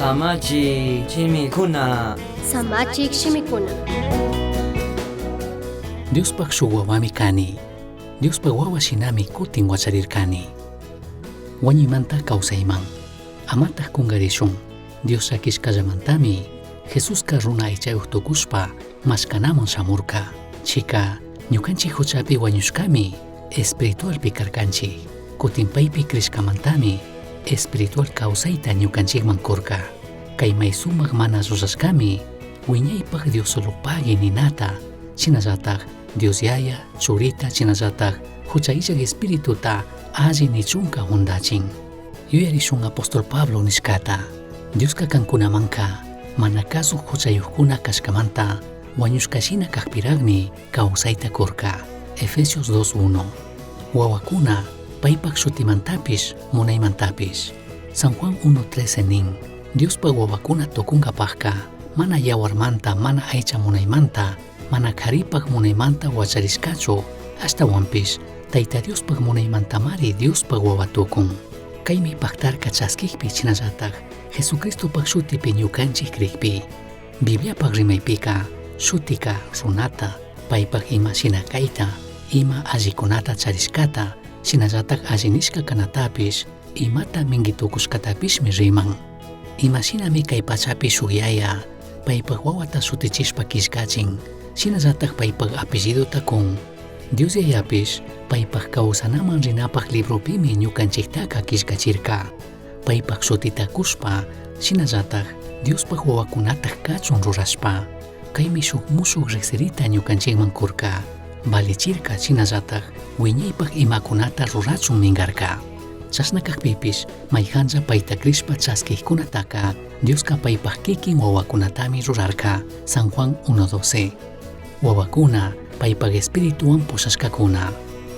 Samachi chimikuna. Samachik shimikuna. Diospaj Huahua-kani. Diospaj wawa Shinami kutin Huacharircani. Wañuymanta kawsayman. Amataq kungarishun. Dios Rijsishcacunamantami Jesusqa runa aychayuq tukuspa maskanamon shamurqa. Chika ñukanchik huchapi wañushkami espiritualpi karkanchik. Kutin paypi krishkamantami espiritual kawsayta ñukanchikman kurqa. Kay may sumaq mana rurashkami wiñaypaq Diosolupagi ninata, chinallataj Dios Yaya, churita chinallataj huchayllak espirituta alli nichunqa hundachin. Yuyarishun apóstol Pablo nishkata. Diosqa kankunamanqa mana kasuq huchayuqkuna kashkamanta wañushkashina kaqpiraqmi kawsayta kurqa. Efesios 2:1. Wawakuna paypaq shutimantapish munaymantapish. San Juan 1:13 nin. Diospaq wawakuna tukunkapaqqa mana yawarmanta mana aycha munaymanta mana qaripaq munaymanta wacharishkachu ashtawanpish Tayta Diospaq munaymantamari Diospaq wawa tukun. Kaymi paqtarqa chaskikpi chinallataj Jesucristopaq shutipi ñukanchik krikpi. Bibliapaq rimaypika shutika runata paypaq ima shina kayta ima allikunata charishkata shinallataj alli nishka kanatapish imata minguitukushkatapishmi riman. Ima shinami kay pachapi Uyai paypaq wawata shutichishpa kishkachin shinallataj paypaq apelliduta kun. Dios yayapish paypaq kawsanaman rinapaq librupimi ñukanchiktaqa kishkachirka. Paypaq shutitakushpa shinallataj Diospaq wawakunataj kachun rurashpa. Kaymi shuk mushuk riqsirita ñukanchikman kurka. Valichirka shinallataj wiñaypaq imakunata rurachun ningarka. Chashna kaqpipish mayqanlla payta krishpa chaskikkunataqa Diosqa paypaq kikin wawakunatami rurarka. San Juan 1:12. Wawakuna paypaq espirituwan pushashkakuna.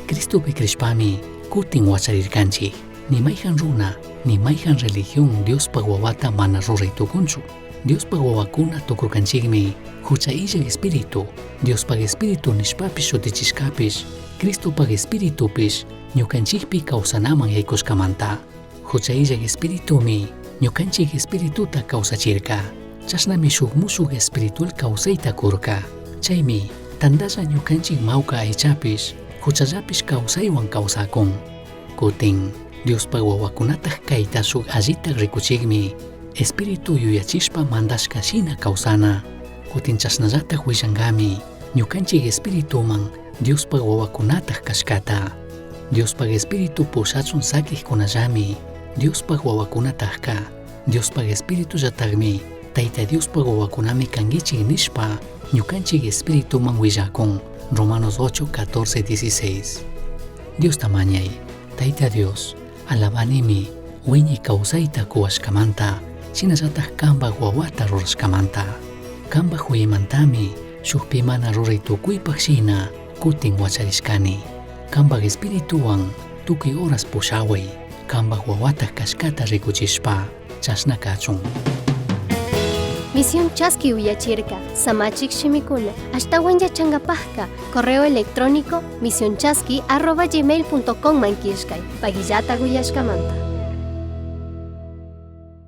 Cristopi krishpami kutin huacharirkanchik. Ni mayqan runa ni mayqan religión Diospaq wawata mana ruraytukunchu. Diospaq wawakuna tukurkanchikmi huchayllak espiritu. Diospaq espiritu nishpapish shutichishkapish Cristopaq espiritupish ñukanchikpi kawsanaman yaykushkamanta. Huchayllak espiritumi ñukanchik espirituta kawsachirka. Chashnami shuk mushuk espiritual kawsayta kurka. Chaymi tandalla ñukanchik mawka aychapish huchallapish kawsaywan kawsakun. Kutin Diospaq wawakunataj kayta shuk allitaq rikuchikmi espiritu yuyachishpa mandashka shina kawsana. Kutin chasnallataj willanqami ñukanchik espirituman Diospaq wawakunataj kashkata. Diospaq espiritu pushachun sakikkunallami Diospaq wawakunatajqa. Diospaq espiritullatajmi Tayta Diospaq wawakunami kankichik nishpa ñukanchik espirituman willakun. Romanos 8:14-16. Dios tamañay Tayta Dios alabanimi wiñay kawsayta kuwashkamanta shinallataj kanpaq wawata rurashkamanta. Kanpaq wiñaymantami shukpi mana ruraytukuypaq shina kutin huacharishkani. Kanpaq espirituwan tukuy horas pushaway. Kanpaq wawata kashkata rikuchishpa chashna kachun. Misión Chaski Uyachirka, Samachik Shimikuna, Ashtawan Yachangapajka, correo electrónico misionchaski@gmail.com mankishkay, Pagillata Guyashkamanta.